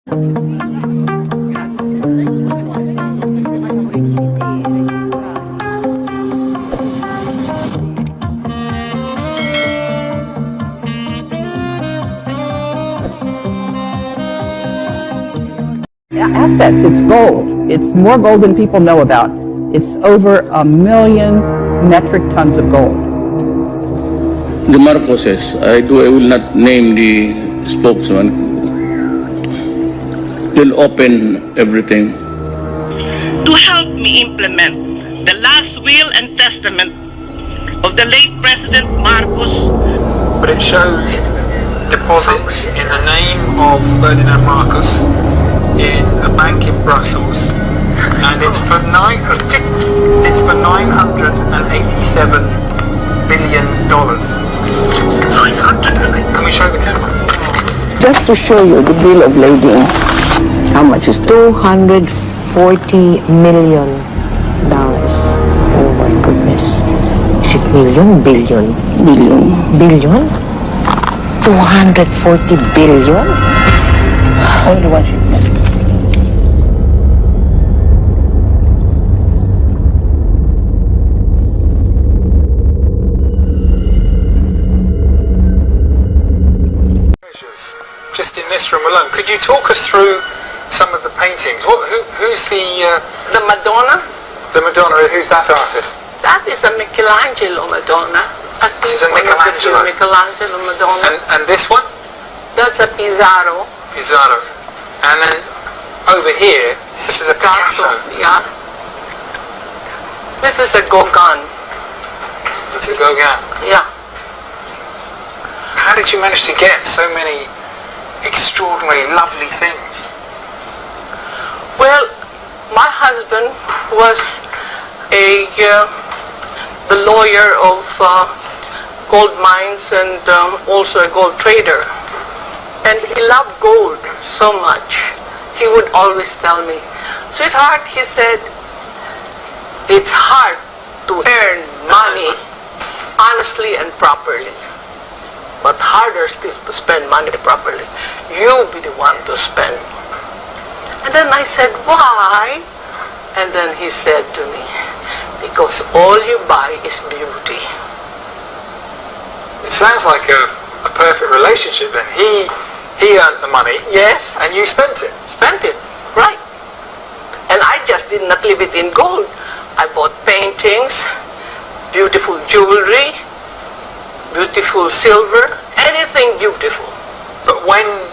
Assets, it's gold. It's more gold than people know about. It's over 1 million metric tons of gold. The Marcoses, I will not name the spokesman, will open everything. To help me implement the last will and testament of the late President Marcos. But it shows deposits in the name of Ferdinand Marcos in a bank in Brussels, and it's for 987 billion dollars. 900. Can we show the camera? Just to show you the bill of lading, how much is $240 million. Oh my goodness. Is it million? Billion? Billion? 240 billion? Only one shipment. Just in this room alone, could you talk us through some of the paintings? Who's the Madonna? The Madonna? Who's that artist? That is a Michelangelo Madonna. This is a Michelangelo. Michelangelo Madonna. And this one? That's a Pizarro. Pizarro. And then over here, this is a Picasso. Yeah. This is a Gauguin. It's a Gauguin. Yeah. How did you manage to get so many extraordinary, lovely things? Well, my husband was the lawyer of gold mines and also a gold trader. And he loved gold so much. He would always tell me, "Sweetheart," he said, "it's hard to earn money honestly and properly, but harder still to spend money properly. You be the one to spend." And then I said, "Why?" And then he said to me, "Because all you buy is beauty." It sounds like a perfect relationship then. He earned the money. Yes. And you spent it. Spent it, right. And I just did not leave it in gold. I bought paintings, beautiful jewelry, beautiful silver, anything beautiful. But when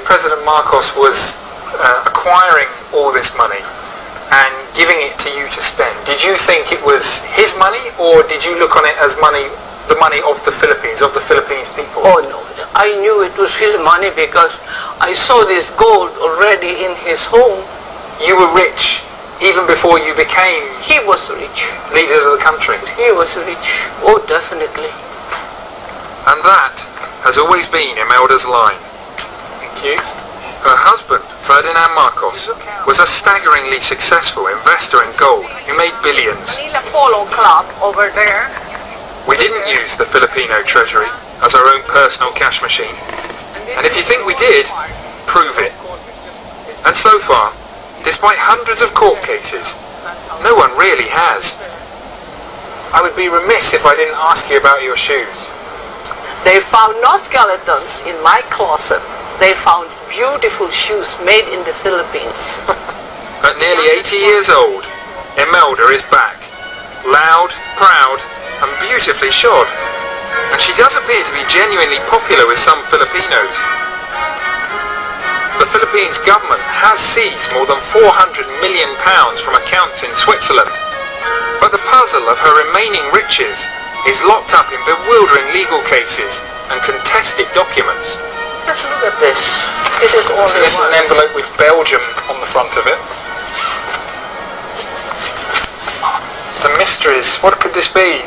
President Marcos was acquiring all this money and giving it to you to spend, did you think it was his money, or did you look on it as the money of the Philippines people? Oh no, I knew it was his money because I saw this gold already in his home. You were rich even before you became He was rich. leaders of the country. He was rich. Oh, definitely. And that has always been Imelda's line. Thank you. Her husband, Ferdinand Marcos, was a staggeringly successful investor in gold who made billions. Manila Polo Club over there. We didn't use the Filipino treasury as our own personal cash machine. And if you think we did, prove it. And so far, despite hundreds of court cases, no one really has. I would be remiss if I didn't ask you about your shoes. They found no skeletons in my closet. They found beautiful shoes made in the Philippines. At nearly 80 years old, Imelda is back. Loud, proud, and beautifully shod. And she does appear to be genuinely popular with some Filipinos. The Philippines government has seized more than £400 million from accounts in Switzerland. But the puzzle of her remaining riches is locked up in bewildering legal cases and contested documents. Just look at this. This is all So this is an envelope with Belgium on the front of it. The mysteries, what could this be?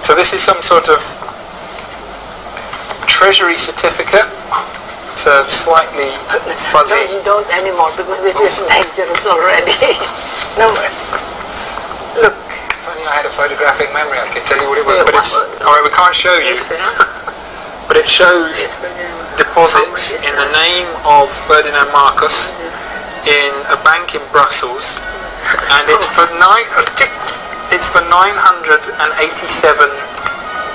So this is some sort of treasury certificate. It's slightly fuzzy. No, you don't anymore because this is dangerous already. No, look. If only I had a photographic memory, I could tell you what it was. But it's, alright, we can't show you. But it shows deposits in the name of Ferdinand Marcos in a bank in Brussels, and it's for 987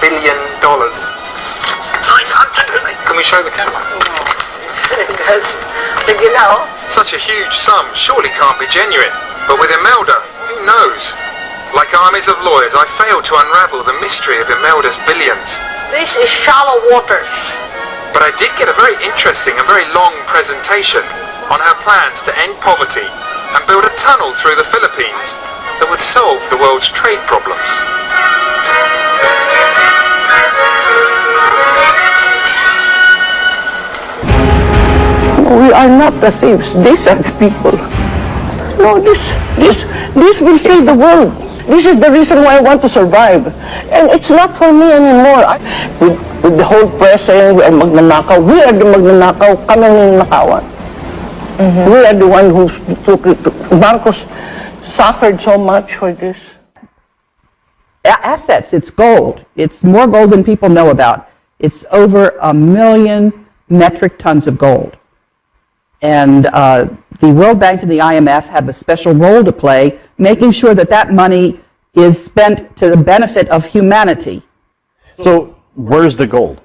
billion dollars. 900. Can we show the camera? Such a huge sum surely can't be genuine. But with Imelda, who knows? Like armies of lawyers, I failed to unravel the mystery of Imelda's billions. This is shallow waters. But I did get a very interesting and very long presentation on her plans to end poverty and build a tunnel through the Philippines that would solve the world's trade problems. We are not the thieves. These are the people. No, this will save the world. This is the reason why I want to survive. And it's not for me anymore. With the whole press saying we are magnanakaw, we are the magnanakaw, kami ang nakawan. We are the one who took it. Marcos suffered so much for this. Assets, it's gold. It's more gold than people know about. It's over 1 million metric tons of gold. And the World Bank and the IMF have a special role to play, making sure that that money is spent to the benefit of humanity. So where's the gold?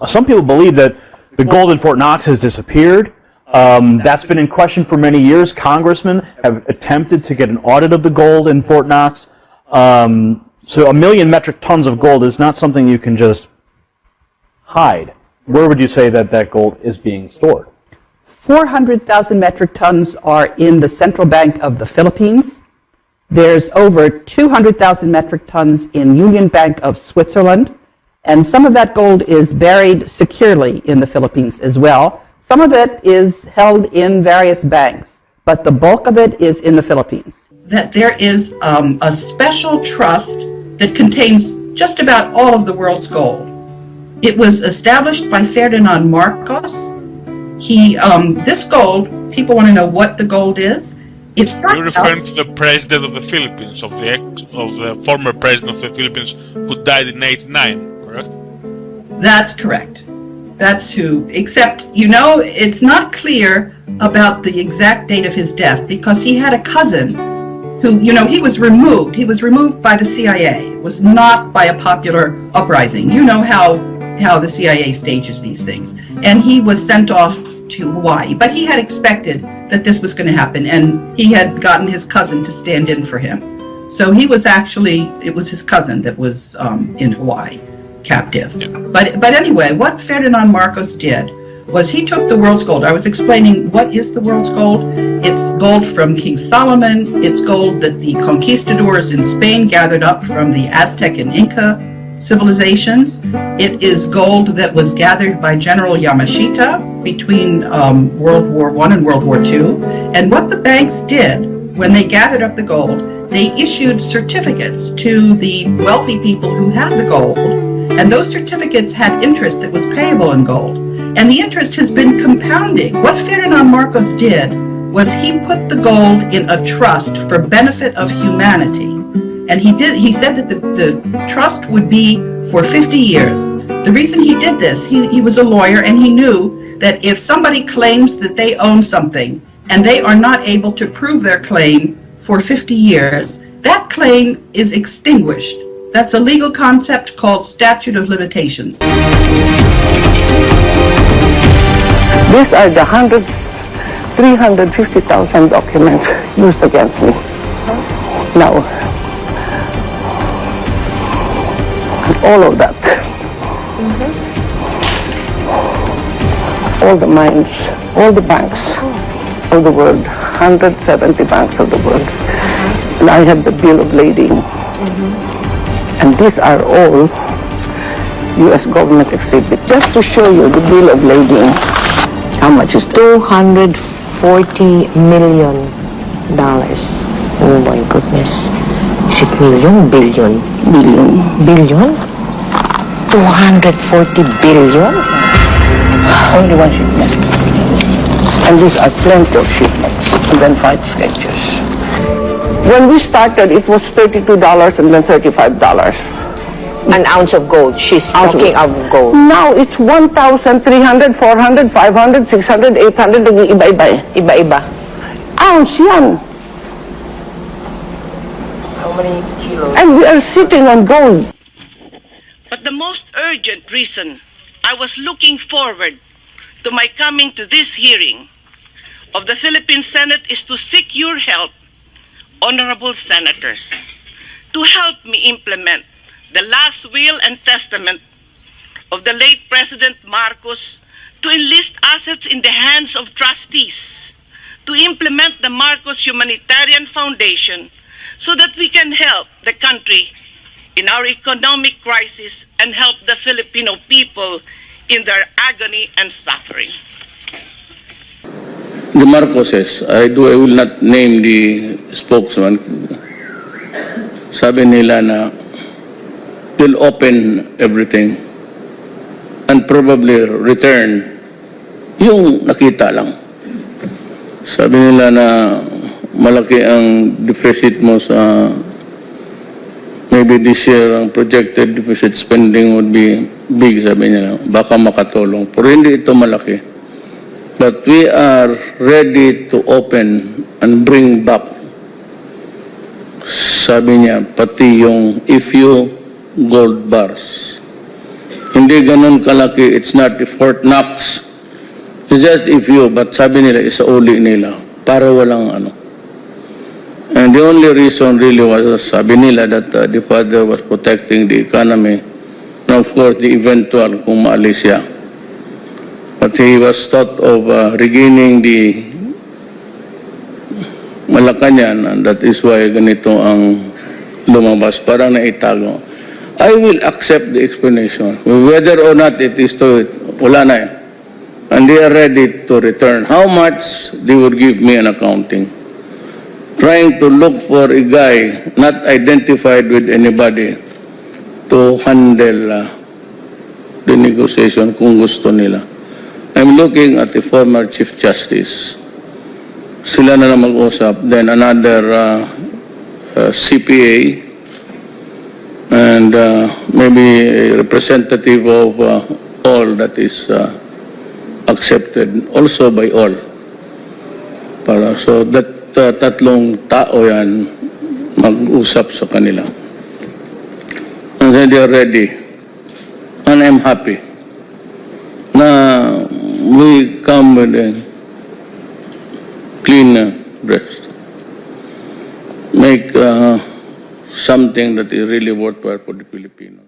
Some people believe that the gold in Fort Knox has disappeared. That's been in question for many years. Congressmen have attempted to get an audit of the gold in Fort Knox. So 1 million metric tons of gold is not something you can just hide. Where would you say that gold is being stored? 400,000 metric tons are in the Central Bank of the Philippines. There's over 200,000 metric tons in Union Bank of Switzerland. And some of that gold is buried securely in the Philippines as well. Some of it is held in various banks, but the bulk of it is in the Philippines. That there is a special trust that contains just about all of the world's gold. It was established by Ferdinand Marcos. This gold, people want to know what the gold is. You're referring to the president of the Philippines, of the former president of the Philippines who died in '89, correct? That's correct. That's who, except, it's not clear about the exact date of his death because he had a cousin who, he was removed. He was removed by the CIA. It was not by a popular uprising. You know how the CIA stages these things. And he was sent off to Hawaii. But he had expected that this was going to happen, and he had gotten his cousin to stand in for him. So it was his cousin that was in Hawaii, captive. Yeah. But anyway, what Ferdinand Marcos did was he took the world's gold. I was explaining what is the world's gold. It's gold from King Solomon. It's gold that the conquistadors in Spain gathered up from the Aztec and Inca civilizations. It is gold that was gathered by General Yamashita between World War I and World War II. And what the banks did when they gathered up the gold, they issued certificates to the wealthy people who had the gold, and those certificates had interest that was payable in gold. And the interest has been compounding. What Ferdinand Marcos did was he put the gold in a trust for benefit of humanity. And he said that the trust would be for 50 years. The reason he did this, he was a lawyer, and he knew that if somebody claims that they own something and they are not able to prove their claim for 50 years, that claim is extinguished. That's a legal concept called statute of limitations. These are the 350,000 documents used against me. Now, all of that. All the mines, all the banks of the world, 170 banks of the world. And I have the bill of lading. And these are all U.S. government exhibits. Just to show you the bill of lading, how much is $240 million. Oh my goodness. Is it million? Billion? Billion? 240 billion? Only one shipment. And these are plenty of shipments. And then 5 sketches. When we started, it was $32 and then $35. An ounce of gold. She's Ounce of talking of gold. Now, it's 1,300, 400, 500, 600, 800, nag-iiba-iba eh. Iba-iba. Ounce yan. How many kilos? And we are sitting on gold. But the most urgent reason I was looking forward to my coming to this hearing of the Philippine Senate is to seek your help, honorable senators, to help me implement the last will and testament of the late President Marcos to enlist assets in the hands of trustees, to implement the Marcos Humanitarian Foundation so that we can help the country in our economic crisis and help the Filipino people in their agony and suffering. The Marcoses, I will not name the spokesman. Sabi nila na will open everything and probably return yung nakita lang. Sabi nila na malaki ang deficit mo sa maybe this year ang projected deficit spending would be big, sabi nila. Baka makatulong. Pero hindi ito malaki. But we are ready to open and bring back, sabi niya, pati yung FU gold bars. Hindi ganun kalaki. It's not the Fort Knox. It's just FU. But sabi nila, isauli nila. Para walang ano. And the only reason really was, sabi nila, that the father was protecting the economy. And of course, the eventual kung maalis siya. But he was thought of regaining the Malacanang, and that is why ganito ang lumabas, parang naitago. I will accept the explanation. Whether or not it is true, wala na eh. And they are ready to return. How much they would give me an accounting. Trying to look for a guy not identified with anybody to handle the negotiation kung gusto nila. I'm looking at the former Chief Justice. Sila na lang mag-usap. Then another CPA and maybe a representative of all that is accepted also by all. So that tatlong tao yan mag-usap sa kanila. And then they are ready. And I'm happy na we come with a clean breast. Make something that is really worthwhile for the Filipinos.